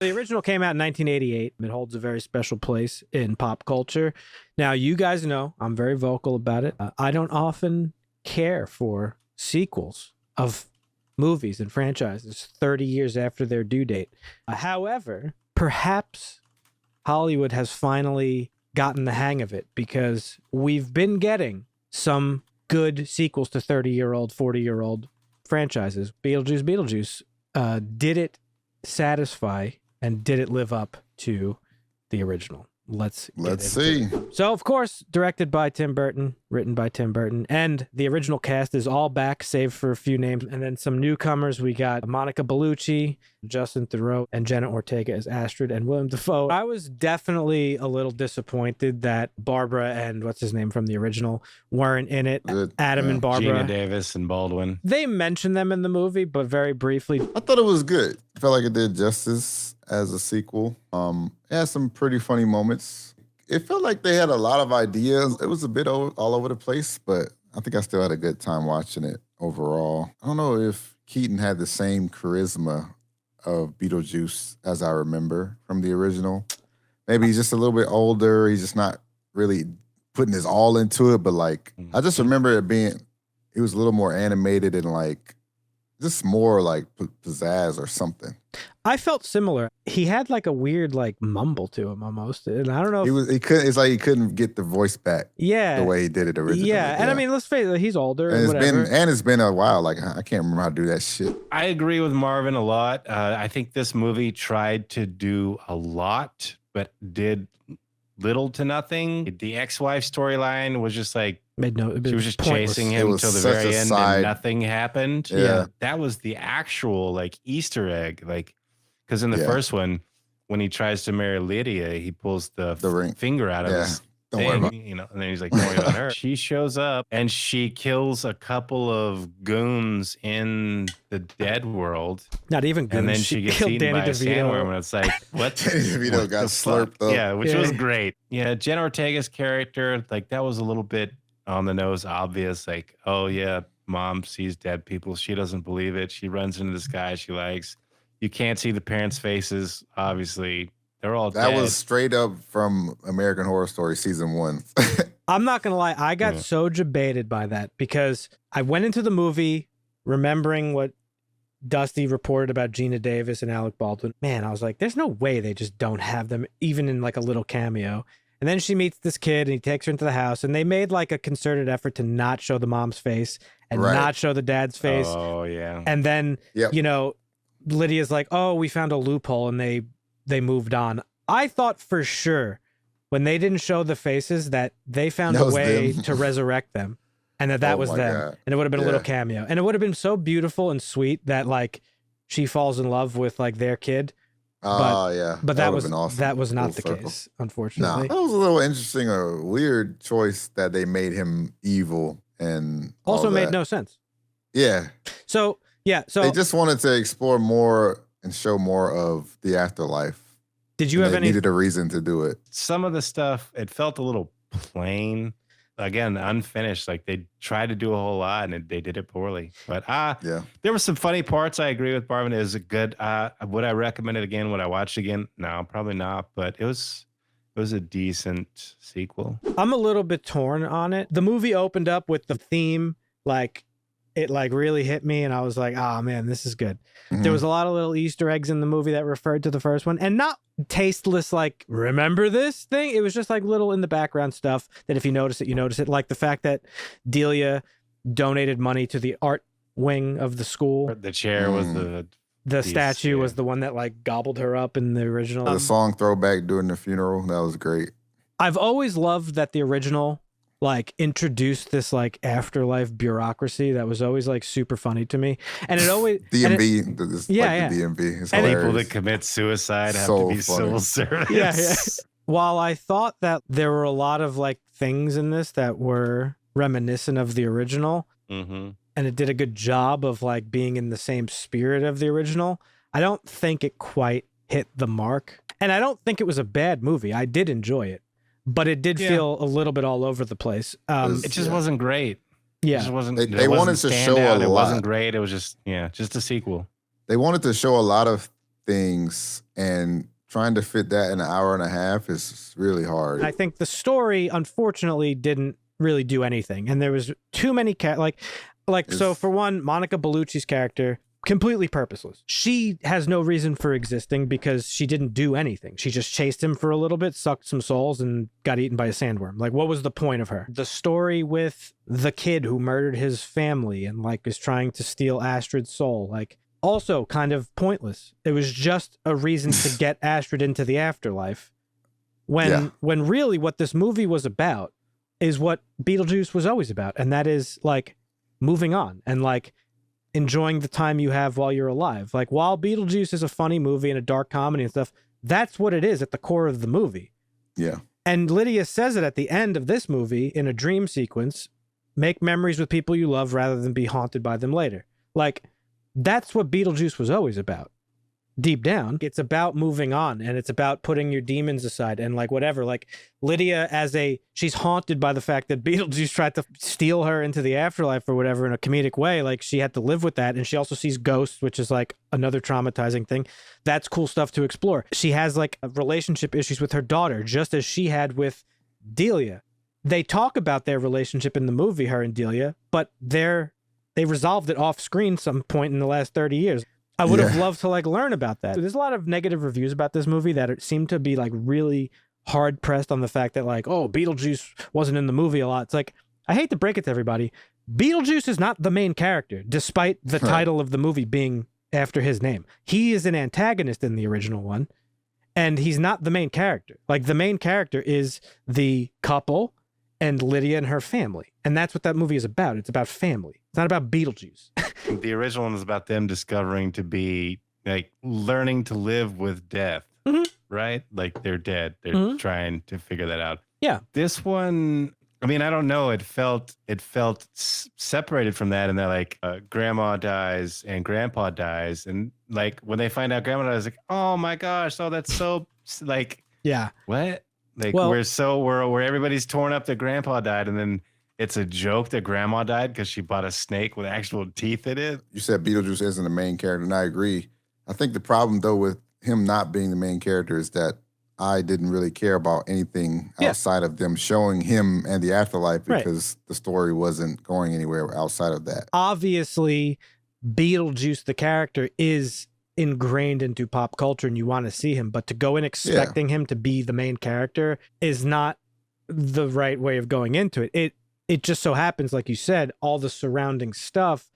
The original came out in 1988. It holds a very special place in pop culture. Now, you guys know I'm very vocal about it. I don't often care for sequels of movies and franchises 30 years after their due date. However, perhaps Hollywood has finally gotten the hang of it because we've been getting some good sequels to 30-year-old, 40-year-old franchises. Beetlejuice, did it satisfy and did it live up to the original? Let's see. So, of course, directed by Tim Burton, written by Tim Burton, and the original cast is all back, save for a few names. And then some newcomers. We got Monica Bellucci, Justin Theroux, and Jenna Ortega as Astrid, and Willem Dafoe. I was definitely a little disappointed that Barbara and what's his name from the original weren't in it. Adam and Barbara. Gina Davis and Baldwin. They mentioned them in the movie, but very briefly. I thought it was good. I felt like it did justice as a sequel. It had some pretty funny moments. It felt like they had a lot of ideas. It was a bit all over the place, but I think I still had a good time watching it overall. I don't know if Keaton had the same charisma of Beetlejuice as I remember from the original. Maybe he's just a little bit older. He's just not really putting his all into it, but like, I just remember it being, he was a little more animated and like, just more like pizzazz or something. I felt similar. He had like a weird like mumble to him almost, and I don't know. He couldn't. It's like he couldn't get the voice back. Yeah, the way he did it originally. Yeah, and I mean, let's face it, he's older. And it's been a while. Like I can't remember how to do that shit. I agree with Marvin a lot. I think this movie tried to do a lot, but did little to nothing. The ex-wife storyline was just like, she was just chasing him until the very end and nothing happened. Yeah. That was the actual like Easter egg. Like, because in the first one, when he tries to marry Lydia, he pulls the finger out of his thing, you know, and then he's like, don't worry about her. She shows up and she kills a couple of goons in the dead world. Not even goons. And then she gets eaten by a sandworm, and it's like, what? Danny DeVito got slurped up. Yeah, which was great. Yeah, Jenna Ortega's character, like that was a little bit on the nose obvious. Like, oh yeah, mom sees dead people. She doesn't believe it. She runs into this guy she likes. You can't see the parents' faces, obviously. They're all dead. That was straight up from American Horror Story season 1. I'm not going to lie. I got so debated by that because I went into the movie remembering what Dusty reported about Gina Davis and Alec Baldwin. Man, I was like, there's no way they just don't have them even in like a little cameo. And then she meets this kid and he takes her into the house and they made like a concerted effort to not show the mom's face and not show the dad's face. Oh, yeah. And then, you know, Lydia's like, oh, we found a loophole and they moved on. I thought for sure when they didn't show the faces that they found a way to resurrect them and that was them. God. And it would have been a little cameo. And it would have been so beautiful and sweet that like she falls in love with like their kid. But that was awesome. That was not the case, unfortunately. That was a little interesting or weird choice that they made him evil and also made no sense. Yeah. So they just wanted to explore more and show more of the afterlife. Did you have any? Needed a reason to do it. Some of the stuff, it felt a little plain. Again, unfinished. Like they tried to do a whole lot and they did it poorly. But there were some funny parts. I agree with Marvin. It was a good. Would I recommend it again? Would I watch it again? No, probably not. But it was a decent sequel. I'm a little bit torn on it. The movie opened up with the theme, like it like really hit me, and I was like, oh man, this is good. Mm-hmm. There was a lot of little Easter eggs in the movie that referred to the first one, and not tasteless like remember this thing. It was just like little in the background stuff that if you notice it, you notice it. Like the fact that Delia donated money to the art wing of the school. The chair was the statue was the one that like gobbled her up in the original. The song throwback during the funeral, that was great. I've always loved that the original like introduced this like afterlife bureaucracy that was always like super funny to me, and it always DMV, the DMV. It's people that commit suicide have to be civil servants. Yeah. While I thought that there were a lot of like things in this that were reminiscent of the original, and it did a good job of like being in the same spirit of the original, I don't think it quite hit the mark, and I don't think it was a bad movie. I did enjoy it. But it did feel a little bit all over the place. It just wasn't great. Yeah. It just wasn't, they wanted to show a lot. It wasn't great. It was just a sequel. They wanted to show a lot of things, and trying to fit that in an hour and a half is really hard. I think the story, unfortunately, didn't really do anything, and there was too many so for one, Monica Bellucci's character, completely purposeless. She has no reason for existing because she didn't do anything. She just chased him for a little bit, sucked some souls, and got eaten by a sandworm. Like, what was the point of her? The story with the kid who murdered his family and like is trying to steal Astrid's soul, like, also kind of pointless. It was just a reason to get Astrid into the afterlife. When really what this movie was about is what Beetlejuice was always about, and that is like moving on and like enjoying the time you have while you're alive. Like, while Beetlejuice is a funny movie and a dark comedy and stuff, that's what it is at the core of the movie. Yeah. And Lydia says it at the end of this movie in a dream sequence: make memories with people you love rather than be haunted by them later. Like, that's what Beetlejuice was always about. Deep down, it's about moving on, and it's about putting your demons aside and like whatever. Like, Lydia, she's haunted by the fact that Beetlejuice tried to steal her into the afterlife or whatever in a comedic way. Like, she had to live with that, and she also sees ghosts, which is like another traumatizing thing. That's cool stuff to explore. She has like relationship issues with her daughter, just as she had with Delia. They talk about their relationship in the movie, her and Delia, but they resolved it off screen some point in the last 30 years. I would have loved to like learn about that. There's a lot of negative reviews about this movie that seem to be like really hard pressed on the fact that like, oh, Beetlejuice wasn't in the movie a lot. It's like, I hate to break it to everybody, Beetlejuice is not the main character, despite the title of the movie being after his name. He is an antagonist in the original one, and he's not the main character. Like, the main character is the couple and Lydia and her family. And that's what that movie is about. It's about family. It's not about Beetlejuice. The original one is about them discovering to be like learning to live with death, right? Like, they're dead. They're trying to figure that out. Yeah. This one, I mean, I don't know. It felt separated from that. And they're like, grandma dies and grandpa dies. And like, when they find out grandma dies, like, oh my gosh. Oh, that's so like, yeah. What? Like, well, where everybody's torn up that grandpa died, and then it's a joke that grandma died because she bought a snake with actual teeth in it. You said Beetlejuice isn't the main character, and I agree. I think the problem, though, with him not being the main character is that I didn't really care about anything outside of them showing him and the afterlife because the story wasn't going anywhere outside of that. Obviously, Beetlejuice, the character, is ingrained into pop culture and you want to see him, but to go in expecting him to be the main character is not the right way of going into it. It just so happens, like you said, all the surrounding stuff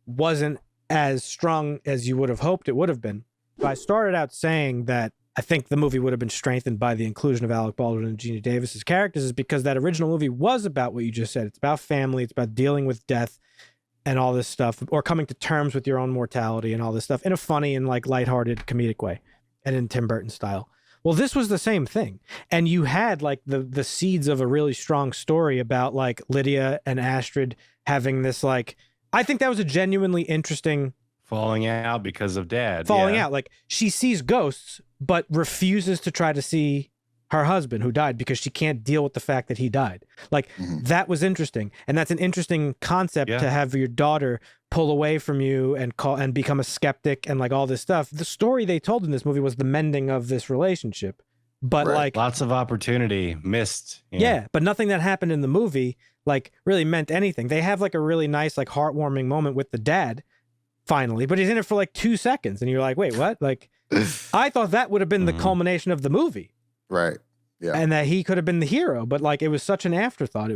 wasn't as strong as you would have hoped it would have been. I started out saying that I think the movie would have been strengthened by the inclusion of Alec Baldwin and Gina Davis's characters, is because that original movie was about what you just said. It's about family. It's about dealing with death and all this stuff, or coming to terms with your own mortality and all this stuff in a funny and like lighthearted comedic way and in Tim Burton style. Well, this was the same thing. And you had like the seeds of a really strong story about like Lydia and Astrid having this, like, I think that was a genuinely interesting falling out because of dad. Falling out. Like, she sees ghosts, but refuses to try to see her husband who died because she can't deal with the fact that he died. Like, that was interesting. And that's an interesting concept to have your daughter pull away from you and become a skeptic and like all this stuff. The story they told in this movie was the mending of this relationship. But like, lots of opportunity missed. Yeah, but nothing that happened in the movie like really meant anything. They have like a really nice, like heartwarming moment with the dad finally, but he's in it for like 2 seconds and you're like, wait, what? Like, I thought that would have been the culmination of the movie. Right. Yeah. And that he could have been the hero, but like, it was such an afterthought.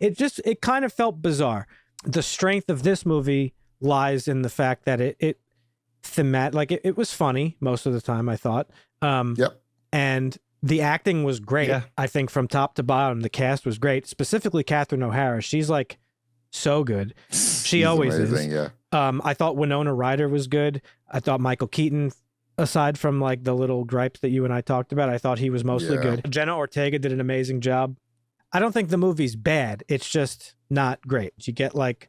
It kind of felt bizarre. The strength of this movie lies in the fact that it was funny most of the time, I thought. And the acting was great. I think from top to bottom, the cast was great. Specifically, Catherine O'Hara. She's like so good. She always amazing, is. I thought Winona Ryder was good. I thought Michael Keaton, aside from like the little gripes that you and I talked about, I thought he was mostly good. Jenna Ortega did an amazing job. I don't think the movie's bad. It's just not great. You get like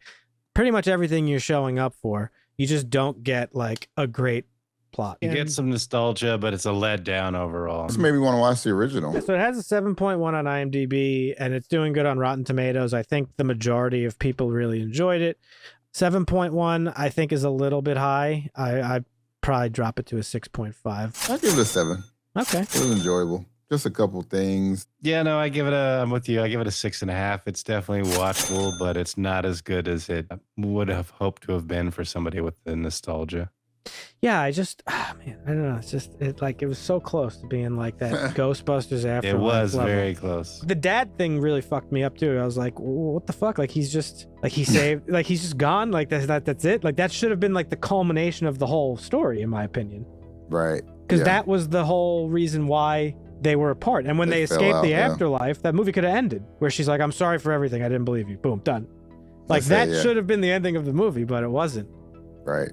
pretty much everything you're showing up for. You just don't get like a great plot. You get some nostalgia, but it's a letdown overall. This made me want to watch the original. So it has a 7.1 on IMDb and it's doing good on Rotten Tomatoes. I think the majority of people really enjoyed it. 7.1 I think is a little bit high. I probably drop it to a 6.5. I give it a 7. Okay. It was enjoyable. Just a couple things. Yeah, no, I'm with you. I give it a 6.5. It's definitely watchable, but it's not as good as it would have hoped to have been for somebody with the nostalgia. Yeah, I don't know. It's just it was so close to being like that Ghostbusters Afterlife. It was level. very close. The dad thing really fucked me up too. I was like, what the fuck? Like he's just like he saved, like he's just gone. Like that's it. Like that should have been like the culmination of the whole story, in my opinion. Right. Because that was the whole reason why they were apart. And when they escaped the afterlife, that movie could have ended where she's like, I'm sorry for everything. I didn't believe you. Boom, done. Like that should have been the ending of the movie, but it wasn't. Right.